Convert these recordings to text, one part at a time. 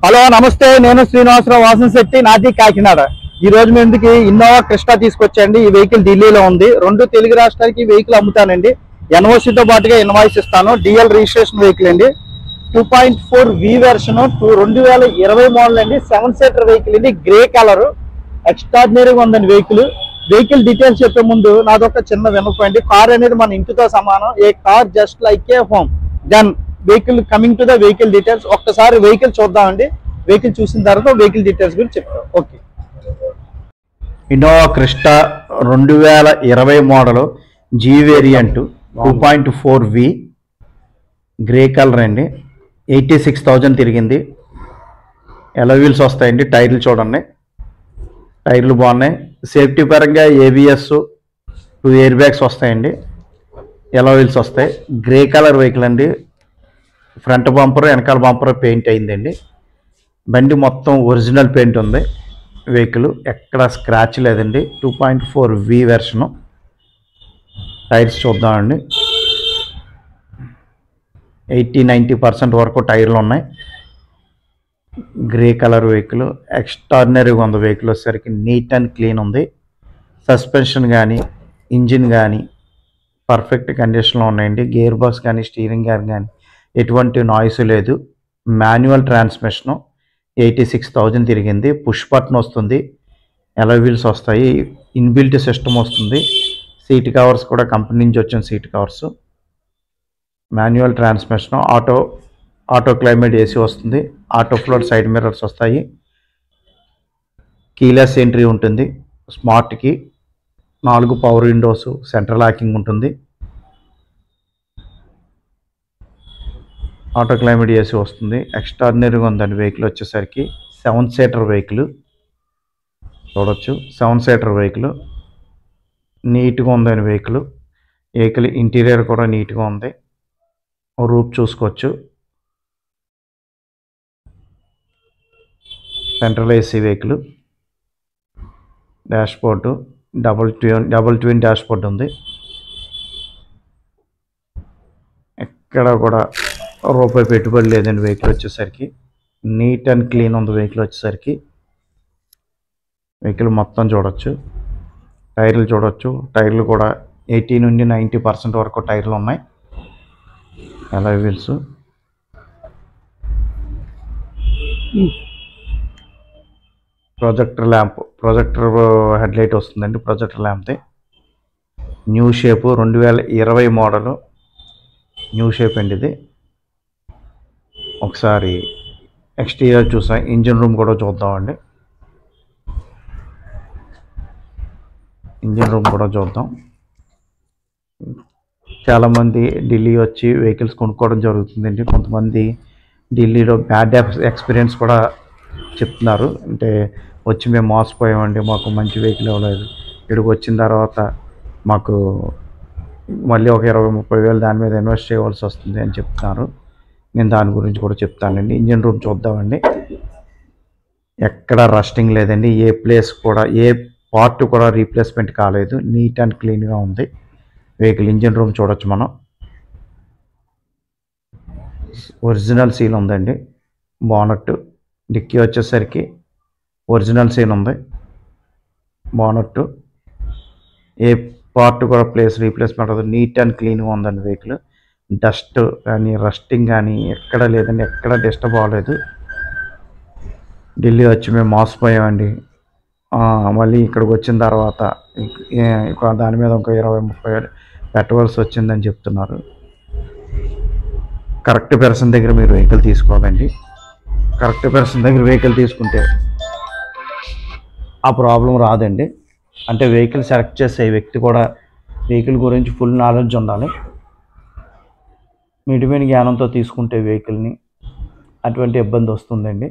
Hello నమస్తే, నేను శ్రీనివాసరావు వాసనశెట్టి, నాది కాకినాడ. ఈ రోజు మీ ముందుకి ఇన్నోవా క్రిస్టా తీసుకొచ్చాండి. ఈ వెహికల్ ఢిల్లీలో ఉంది. 2 తెలుగు రాష్ట్రాలకి ఈ వెహికల్ అమ్ముతానండి. ఎన్ఓసితో పాటుగా ఇన్వాయిస్ ఇస్తాను. డిఎల్ రిజిస్ట్రేషన్ వెహికల్ అండి. 2.4 V వెర్షన్, 2020 మోడల్ అండి. 7 సీటర్ వెహికల్ అండి. గ్రే కలర్, ఎక్స్ట్రాడినరీగా ఉందండి వెహికల్ డీటెయిల్స్ చెప్పే ముందు నాదొక చిన్న విన్నపం అండి. కార్ అనేది మన ఇంటితో సమానం. A car just like a home. Then vehicle coming to the vehicle details. ఒక్కసారి వెహికల్ చూద్దామండి. వెహికల్ చూసిన తర్వాత వెహికల్ డీటెయిల్స్ గురించి చెప్తాం. Okay. Innova Crysta 2020 model, G variant, 2.4 V, grey colour అండి. 86,000 తిరిగింది. ఎలా వీల్స్ వస్తాయండి. టైర్లు చూడండి, టైర్లు బాగున్నాయి. సేఫ్టీ పరంగా ఏబిఎస్, 2 ఎయిర్ బ్యాగ్స్ వస్తాయండి. ఎలా వీల్స్ వస్తాయి. గ్రే కలర్ వెహికల్ అండి. ఫ్రంట్ బంపర్, వెనకాల బంపర్ పెయింట్ అయిందండి. బండి మొత్తం ఒరిజినల్ పెయింట్ ఉంది. వెహికల్ ఎక్కడ స్క్రాచ్ లేదండి. 2.4 V వెర్షను. టైర్స్ చూద్దామండి. 80-90% వరకు టైర్లు ఉన్నాయి. గ్రే కలర్ వెహికల్, ఎక్స్ట్రాడినరీగా ఉంది. వెహికల్ వచ్చేసరికి నీట్ అండ్ క్లీన్ ఉంది. సస్పెన్షన్ కానీ ఇంజిన్ కానీ పర్ఫెక్ట్ కండిషన్లో ఉన్నాయండి. గేర్ బాక్స్ కానీ స్టీరింగ్ కానీ ఎటువంటి నాయిస్ లేదు. Manual transmission. 86,000 తిరిగింది. పుష్ బటన్ వస్తుంది. ఎలా వీల్స్ వస్తాయి. ఇన్బిల్ట్ సిస్టమ్ వస్తుంది. సీట్ కవర్స్ కూడా కంపెనీ నుంచి వచ్చిన seat covers. Manual transmission, auto climate AC వస్తుంది. ఆటో ఫ్లోర్ సైడ్ మిర్రర్స్ వస్తాయి. కీలెస్ ఎంట్రీ ఉంటుంది. స్మార్ట్కి 4 పవర్ విండోస్, సెంట్రల్ లాకింగ్ ఉంటుంది. ఆటో క్లైమేట్ ఏసీ వస్తుంది. ఎక్స్ట్రాడినరీగా ఉందండి వెహికల్ వచ్చేసరికి. 7 సీటర్ వెహికల్ చూడొచ్చు. 7 సీటర్ వెహికల్ నీట్గా ఉందండి. వెహికల్ ఇంటీరియర్ కూడా నీట్గా ఉంది. రూప్ చూసుకోవచ్చు. Central AC vehicle. Dash board double twin dash board ఉంది. ఎక్కడ కూడా రూపాయి పెట్టుబడి లేదండి వెహికల్ వచ్చేసరికి. నీట్ అండ్ క్లీన్ ఉంది వెహికల్ వచ్చేసరికి. వెహికల్ మొత్తం చూడొచ్చు. టైర్లు చూడొచ్చు. టైర్లు కూడా 80-90% వరకు టైర్లు ఉన్నాయి. Alloy wheels. ప్రొజెక్టర్ హెడ్లైట్ వస్తుందండి. ప్రొజెక్టర్ ల్యాంప్ది. New shape, 2020 model. New shape అండి ఇది. ఒకసారి ఎక్స్టీరియర్ చూసాం. ఇంజిన్ రూమ్ కూడా చూద్దామండి. ఇంజిన్ రూమ్ కూడా చూద్దాం. చాలామంది ఢిల్లీ వచ్చి వెహికల్స్ కొనుక్కోవడం జరుగుతుందండి. కొంతమంది ఢిల్లీలో బ్యాడ్ ఎక్స్పీరియన్స్ కూడా చెప్తున్నారు. అంటే వచ్చి మేము మోసపోయామండి, మాకు మంచి వెహికల్ ఇవ్వలేదు, ఇక్కడికి వచ్చిన తర్వాత మాకు మళ్ళీ ఒక 20-30 వేలు దాని మీద ఇన్వెస్ట్ చేయవలసి వస్తుంది అని చెప్తున్నారు. నేను దాని గురించి కూడా చెప్తానండి. ఇంజిన్ రూమ్ చూద్దామండి. ఎక్కడ రస్టింగ్ లేదండి. ఏ ప్లేస్ కూడా, ఏ పార్ట్ కూడా రీప్లేస్మెంట్ కాలేదు. నీట్ అండ్ క్లీన్గా ఉంది వెహికల్. ఇంజిన్ రూమ్ చూడొచ్చు మనం. ఒరిజినల్ సీల్ ఉందండి. బానట్, డిక్కీ వచ్చేసరికి ఒరిజినల్ సీల్ ఉంది. బానట్ ఏ పార్ట్ కూడా రీప్లేస్మెంట్ అవుతుంది. నీట్ అండ్ క్లీన్గా ఉందండి వెహికల్. డస్ట్ కానీ రస్టింగ్ కానీ ఎక్కడ లేదండి. ఎక్కడ డిస్టర్బ్ అవ్వలేదు. ఢిల్లీ వచ్చి మేము మోసపోయామండి, మళ్ళీ ఇక్కడికి వచ్చిన తర్వాత దాని మీద ఒక 20-30 వేలు పెట్టవలసి వచ్చిందని చెప్తున్నారు. కరెక్ట్ పర్సన్ దగ్గర మీరు వెహికల్ తీసుకోవాలండి. కరెక్ట్ పర్సన్ దగ్గర వెహికల్ తీసుకుంటే ఆ ప్రాబ్లం రాదండి. అంటే వెహికల్ సెలెక్ట్ చేసే వ్యక్తి కూడా వెహికల్ గురించి ఫుల్ నాలెడ్జ్ ఉండాలి. మిడిమైన జ్ఞానంతో తీసుకుంటే వెహికల్ని అటువంటి ఇబ్బంది వస్తుందండి.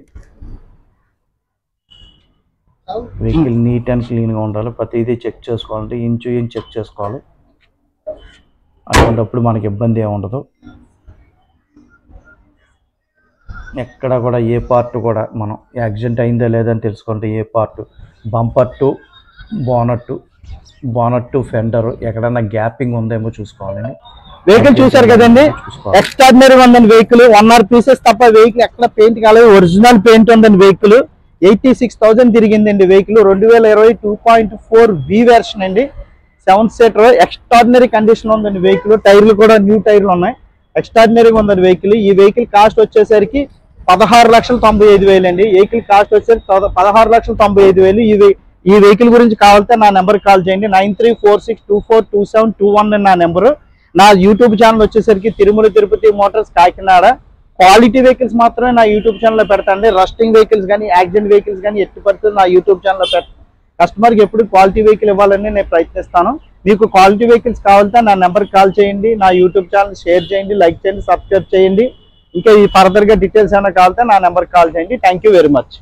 వెహికల్ నీట్ అండ్ క్లీన్గా ఉండాలి. ప్రతిదీ చెక్ చేసుకోవాలంటే ఇంచు చెక్ చేసుకోవాలి. అటువంటిప్పుడు మనకి ఇబ్బంది ఏమి ఉండదు. ఎక్కడ కూడా ఏ పార్ట్ కూడా మనం యాక్సిడెంట్ అయిందా లేదని తెలుసుకుంటే ఏ part, bumper to bonnet to fender ఎక్కడన్నా గ్యాపింగ్ ఉందేమో చూసుకోవాలండి. వెహికల్ చూశారు కదండి, ఎక్స్ట్రాడినరీ ఉందండి వెహికల్. 1 ఆర్ పీసెస్ తప్ప వెహికల్ ఎక్కడ పెయింట్ కాలేదు, ఒరిజినల్ పెయింట్ ఉందండి వెహికల్. 86,000 తిరిగిందండి వెహికల్. 2020 2.4V వెర్షన్ అండి, 7 సీటర్. ఎక్స్ట్రాడినరీ కండిషన్ ఉందండి వెహికల్. టైర్లు కూడా న్యూ టైర్లు ఉన్నాయి, ఎక్స్ట్రాడినరీగా ఉందండి వెహికల్. ఈ వెహికల్ కాస్ట్ వచ్చేసరికి 16,95,000 అండి. వెహికల్ కాస్ట్ వచ్చేసరికి 16,95,000. ఈ వెహికల్ గురించి కావాలంటే నా నెంబర్కి కాల్ చేయండి. 9346242721 నా నెంబరు. నా యూట్యూబ్ ఛానల్ వచ్చేసరికి Tirumala Tirupati Motors Kakinada. Quality vehicles మాత్రమే నా యూట్యూబ్ ఛానల్లో పెడతాండి. రస్టింగ్ వెహికల్స్ కానీ యాక్సిడెంట్ వెహికల్స్ కానీ ఎట్టి పరిస్థితుల్లో నా యూట్యూబ్ ఛానల్లో కస్టమర్కి ఎప్పుడు క్వాలిటీ వెహికల్ ఇవ్వాలని నేను ప్రయత్నిస్తాను. మీకు క్వాలిటీ వెహికల్స్ కావాలంటే నా నెంబర్కి కాల్ చేయండి, నా యూట్యూబ్ ఛానల్ షేర్ చేయండి, లైక్ చేయండి, సబ్స్క్రైబ్ చేయండి. ఇంకా ఈ ఫర్దర్గా డీటెయిల్స్ ఏమైనా కావాలంటే నా నెంబర్కి కాల్ చేయండి. Thank you very much.